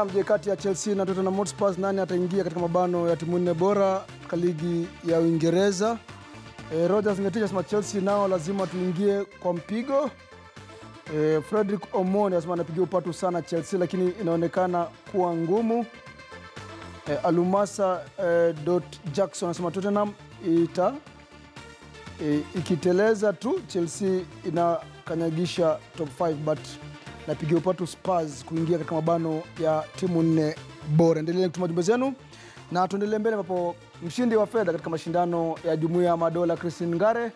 Je, kati ya Chelsea na Tottenham Hotspur nani ataingia katika mabano ya timu nne bora katika ligi ya Uingereza? Rogers Ngetich anasema Chelsea nao lazima tuingie kwa mpigo. Frederick Omoni anasema anapigia upatu sana Chelsea lakini inaonekana kuwa ngumu. Alumasa Jackson anasema Tottenham ikiteleza tu Chelsea inakanyagisha top 5 but napigia upatu Spurs kuingia katika mabano ya timu nne bora. Endelea kutuma jumbe zenu na tuendelee mbele ambapo mshindi wa fedha katika mashindano ya Jumuiya ya Madola Christine Ngare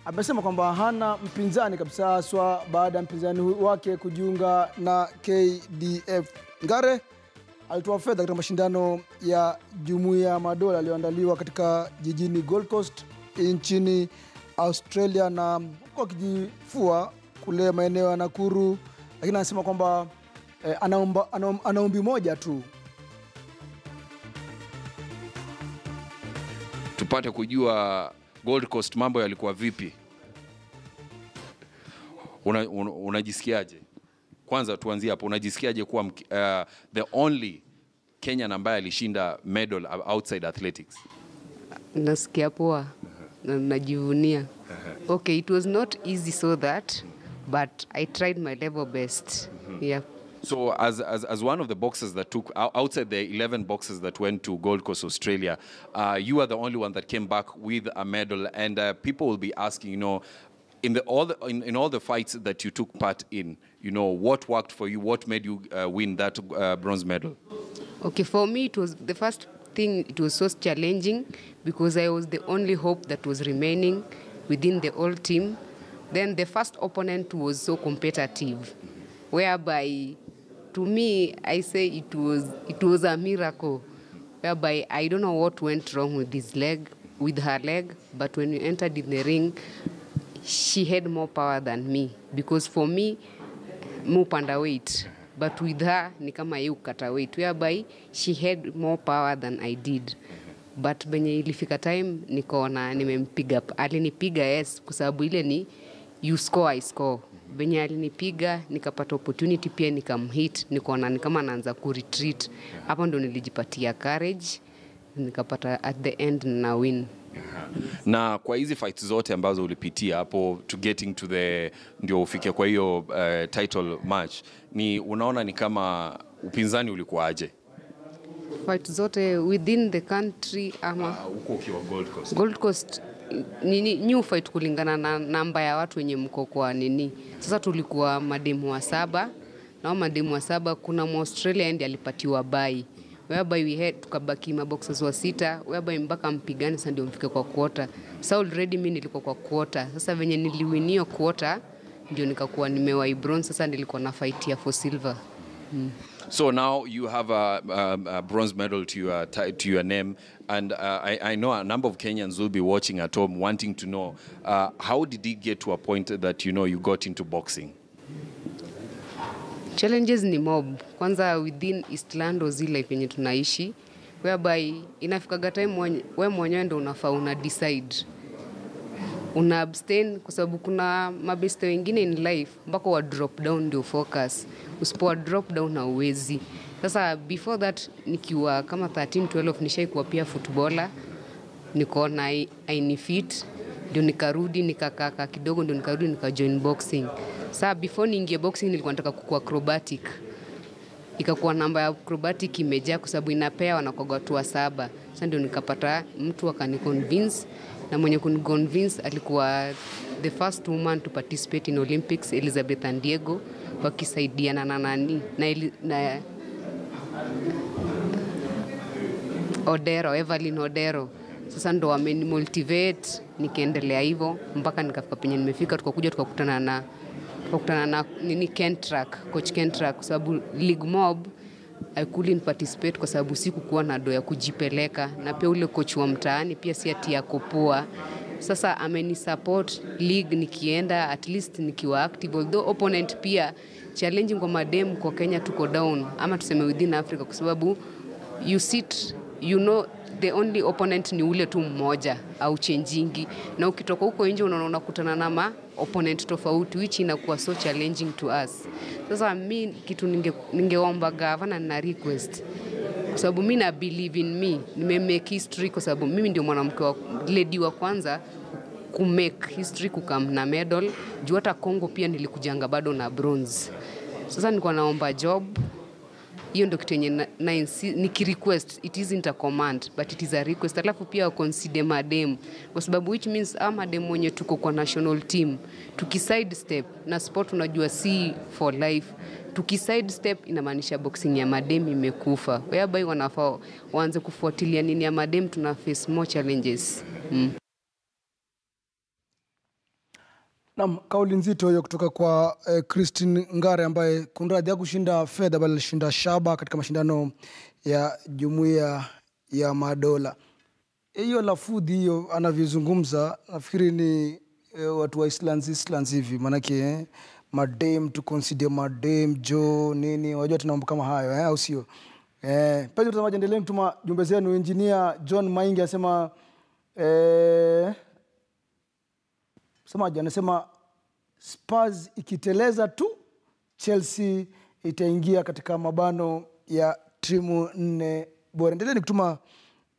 amesema kwamba hana mpinzani kabisa haswa baada ya mpinzani wake kujiunga na KDF. Ngare alitoa fedha katika mashindano ya Jumuiya ya Madola yaliyoandaliwa katika jijini Gold Coast nchini Australia na kwa kijifua kule maeneo ya Nakuru, lakini anasema kwamba anaombi moja tu. Tupate kujua Gold Coast mambo yalikuwa vipi. Unajisikiaje? Kwanza tuanzie hapo, unajisikiaje kuwa the only Kenyan ambaye alishinda medal outside athletics? Nasikia poa. Najivunia. Okay, it was not easy so that, but I tried my level best. Yeah. So as one of the boxers that took outside the 11 boxers that went to Gold Coast, Australia, you are the only one that came back with a medal, and people will be asking, in all the fights that you took part in, what worked for you, what made you win that bronze medal? Okay, for me it was the first thing. It was so challenging because I was the only hope that was remaining within the whole team. Then the first opponent was so competitive, whereby to me, I say it was a miracle, whereby I don't know what went wrong with her leg, but when we entered in the ring, she had more power than me, because for me, mupanda weight, but with her, ni kama yeye ukata weight, whereby she had more power than I did. But benye ilifika time, nikaona nimempiga, alinipiga yes, kwa sababu ile ni you score, I score. Benye alinipiga nikapata opportunity pia nikamhit, nikaona ni kama anaanza ku retreat. Hapo ndo nilijipatia courage, nikapata at the end na win. Na kwa hizi fights zote ambazo ulipitia hapo to getting to the ndio ufike kwa hiyo title match, ni unaona ni kama upinzani ulikuwa aje? Fight zote within the country ama huko ukiwa Gold Coast? Gold Coast new fight kulingana na namba ya watu wenye mko kwa nini. Sasa tulikuwa mademu wa 7, na mademu wa 7 kuna Australia ndiye alipatiwa bye, whereby we had tukabaki maboxers wa 6, whereby mpaka mpigani sasa ndio mfike kwa quarter. So already mimi nilikuwa kwa quarter. Sasa venye niliwinio quarter ndio nikakuwa nimewai bronze, sasa nilikuwa na fight ya for silver. So now you have a bronze medal to your name, and I know a number of Kenyans will be watching at home wanting to know how did it get to a point that you got into boxing? Challenges ni mob. Kwanza within Eastland zile penye tunaishi, whereby inafika time wewe mwenyewe ndio unafaa una decide. Una abstain kwa sababu kuna mabeste wengine in life mpaka wa drop down ndio focus. Usipo drop down na uwezi. Sasa before that nikiwa kama 13 12 nishaikuwa pia footballer, niko na I fit, ndio nikarudi nikakaa kidogo, ndio nikarudi nikajoin boxing. Sasa before niingie boxing nilikuwa nataka kuwa acrobatic. Ikakuwa namba ya acrobatic imejaa kwa sababu inapea wanakoga watu wa 7. Sasa ndio nikapata mtu akaniconvince, na mwenye kuniconvince alikuwa the first woman to participate in Olympics, Elizabeth and Diego, wakisaidiana na nani na Evelyn Odero. Sasa ndo wamenimotivate nikaendelea hivyo mpaka nikafika penye nimefika. Tukakuja tukakutana na coach Kentrack, kwa sababu league mob I couldn't participate kwa sababu sikukuwa na do ya kujipeleka, na pia ule coach wa mtaani pia si ati yako poa. Sasa ameni support league nikienda at least nikiwa active, although opponent pia challenging kwa madem kwa Kenya tuko down, ama tuseme within Africa, kwa sababu the only opponent ni ule tu mmoja au changingi, na ukitoka huko nje unaona unakutana na opponent tofauti, which inakuwa so challenging to us. Sasa mi kitu ningeomba governor na request, kwa sababu mi na believe in me, nimemake history, kwa sababu mimi ndio mwanamke lady wa kwanza kumake history, kukam na medal. Juu hata Congo pia nilikujanga bado na bronze. Sasa nilikuwa naomba job. Hiyo ndio kitu yenye nikirequest, it isn't a command but it is a request. Alafu pia consider madem, kwa sababu which means madem mwenye tuko kwa national team tukiside step na sport, unajua si for life. Tukiside step inamaanisha boxing ya madem imekufa, whereby wanafaa waanze kufuatilia nini ya madem, tuna face more challenges. Naam, kauli nzito hiyo kutoka kwa Christine Ngare, ambaye kunradhi hakushinda fedha bali alishinda shaba katika mashindano ya Jumuiya ya Madola. Hiyo lafudhi hiyo anavyozungumza, nafikiri ni watu wa Islands hivi, manake madem, to consider madem jo nini, wajua tunaomba kama hayo au sio? Pale tutamaje, endelee kutuma jumbe zenu. Engineer John Maingi anasema semaje, anasema Spurs ikiteleza tu Chelsea itaingia katika mabano ya timu 4 bora. Endeleeni kutuma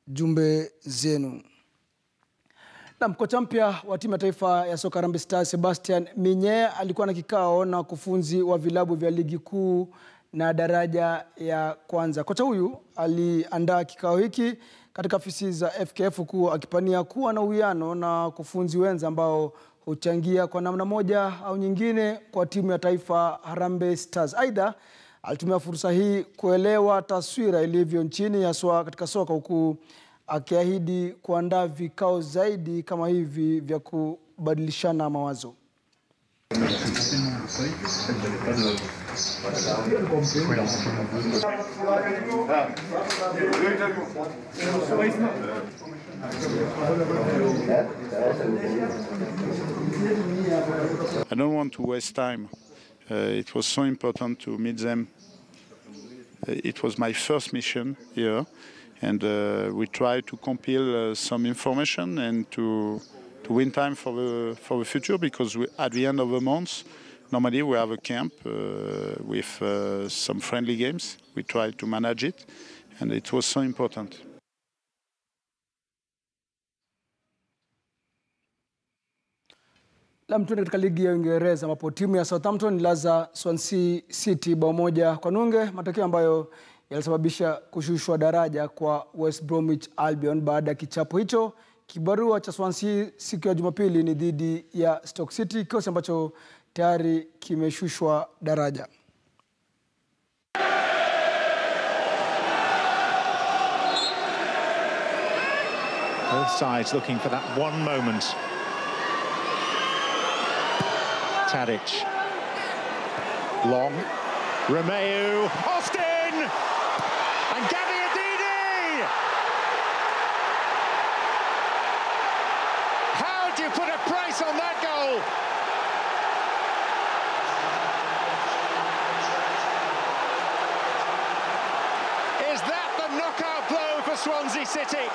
jumbe zenu. Na kocha mpya wa timu ya taifa ya soka Harambee Stars Sebastian Minye alikuwa na kikao na wakufunzi wa vilabu vya ligi kuu na daraja ya kwanza. Kocha huyu aliandaa kikao hiki katika ofisi za FKF, huku akipania kuwa na uwiano na wakufunzi wenza ambao huchangia kwa namna moja au nyingine kwa timu ya taifa Harambee Stars. Aidha, alitumia fursa hii kuelewa taswira ilivyo nchini haswa katika soka, huku akiahidi kuandaa vikao zaidi kama hivi vya kubadilishana mawazo. I don't want to waste time. It was so important to meet them. It was my first mission here, and we tried to compile some information and to win time for the future, because at the end of the month, normally we have a camp with some friendly games. We try to manage it, and it was so important. La mtuende katika ligi ya Uingereza, ambapo timu ya Southampton ilaza Swansea City bao 1-0, matokeo ambayo yalisababisha kushushwa daraja kwa West Bromwich Albion. Baada ya kichapo hicho, kibarua cha Swansea siku ya Jumapili ni dhidi ya Stoke City, kikosi ambacho tayari kimeshushwa daraja. Both sides looking for that one moment. Tadic, long, Romeu, Austin, and Gabby Adidi! How do you put a price on that goal? Is that the knockout blow for Swansea City?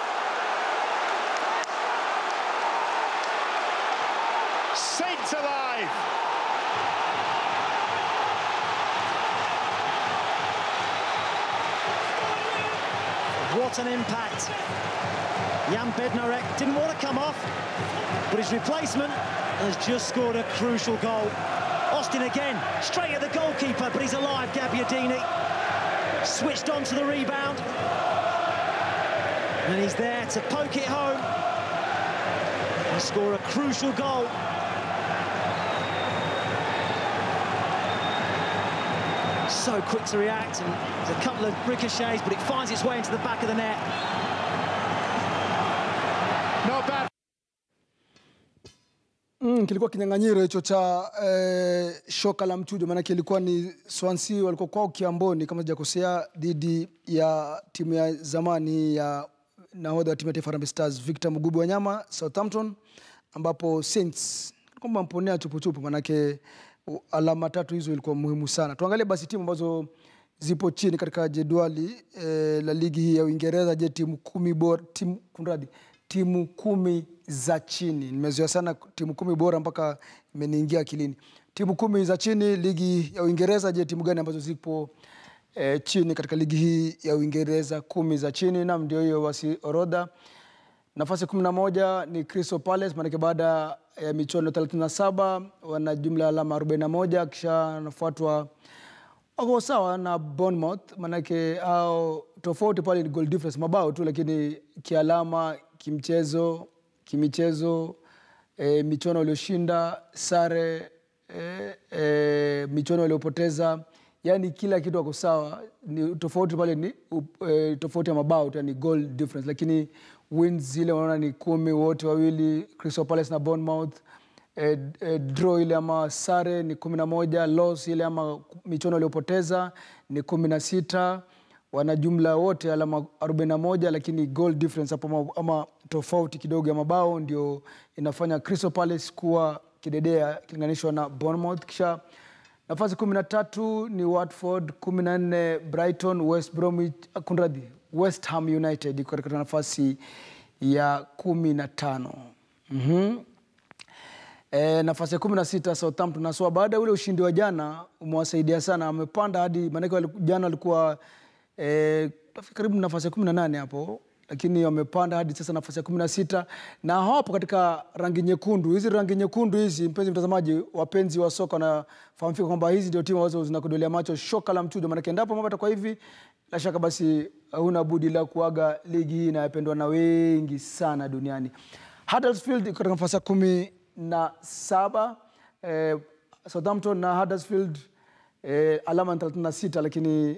Saints alive! What an impact. Jan Bednarek didn't want to come off, but his replacement has just scored a crucial goal. Austin again, straight at the goalkeeper, but he's alive, Gabbiadini. Switched on to the rebound. And he's there to poke it home and score a crucial goal. So quick to react, and there's a couple of ricochets, but it finds its way into the back of the net. Not bad. Kilikuwa kinyang'anyiro hicho cha shoka la mchujo, maana kilikuwa ni Swansea walikuwa kwao Kiamboni kama sijakosea, dhidi ya timu ya zamani ya nahodha wa timu ya taifa Harambee Stars Victor Mugubi Wanyama Southampton, ambapo Saints kwamba mponea chupu manake alama 3 hizo ilikuwa muhimu sana. Tuangalie basi timu ambazo zipo chini katika jedwali la ligi hii ya Uingereza. Je, timu 10 bora, timu 10 za chini. Nimezoea sana timu 10 bora mpaka imeniingia akilini. Timu 10 za chini ligi ya Uingereza. Je, timu gani ambazo zipo chini katika ligi hii ya Uingereza 10 za chini? Na ndio hiyo wasi orodha. Nafasi 11 ni Crystal Palace, maana baada ya michuano 37 wana jumla alama 41, kisha nafuatwa wako sawa na Bournemouth, maana au tofauti pale ni goal difference, mabao tu, lakini kialama, kimichezo, michuano walioshinda, sare, michuano waliopoteza, yani kila kitu wako sawa. Ni tofauti pale ni tofauti ya mabao tu, yani goal difference, lakini wins zile wanaona ni 10 wote wawili, Crystal Palace na Bournemouth. Draw ile ama sare ni 11, loss ile ama michuano waliopoteza ni 16, wana jumla wote alama 41, lakini goal difference hapo ama tofauti kidogo ya mabao ndio inafanya Crystal Palace kuwa kidedea kilinganishwa na Bournemouth. Kisha nafasi 13 ni Watford, 14 Brighton, West Ham United iko katika nafasi ya 15. Nafasi ya 16 Southampton. Na baada ya ule ushindi wa jana umewasaidia sana, amepanda hadi, maana jana alikuwa karibu nafasi ya 18 hapo, lakini wamepanda hadi sasa nafasi ya 16 na hapo katika rangi nyekundu. Hizi rangi nyekundu hizi, mpenzi mtazamaji, wapenzi wa soka na fahamika kwamba hizi ndio timu ambazo zinakodolea macho shoka la mchujo, maana endapo mambo yatakuwa hivi, la shaka basi huna budi la kuaga ligi hii inayopendwa na wengi sana duniani. Huddersfield katika nafasi ya 17, Southampton na Huddersfield alama 36, lakini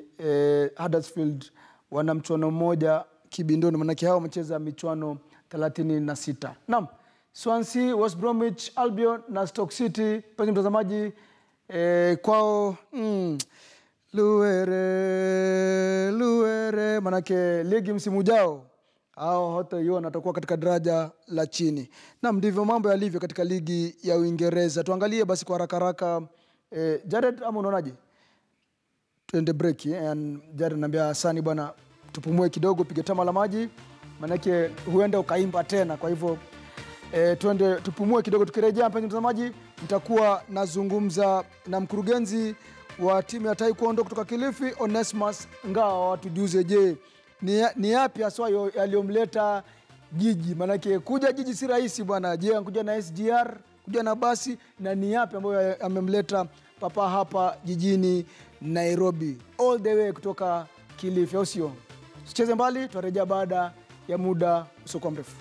Huddersfield wana mchuano mmoja kibindoni, maana hao wamecheza michuano 36. Naam, Swansea, West Bromwich Albion na Stoke City, penye mtazamaji, kwao Luere, manake ligi msimu ujao hao hata hiyo atakuwa katika daraja la chini. Naam, ndivyo mambo yalivyo katika ligi ya Uingereza. Tuangalie basi kwa haraka Jared, ama unaonaje? Tuende break and Jared anambia Hasani bwana tupumue kidogo, piga tama la maji, manake huenda ukaimba tena. Kwa hivyo tuende tupumue kidogo, tukirejea mpenzi mtazamaji nitakuwa nazungumza na mkurugenzi wa timu ya Taekwondo kutoka Kilifi, Onesmus Ngao, watujuze je, ni yapi haswa yaliyomleta jiji, manake kuja jiji si rahisi bwana. Je, anakuja na SGR, kuja na basi, na ni yapi ambayo amemleta papa hapa jijini Nairobi all the way kutoka Kilifi, au sio? Usicheze mbali, tutarejea baada ya muda usiokuwa mrefu.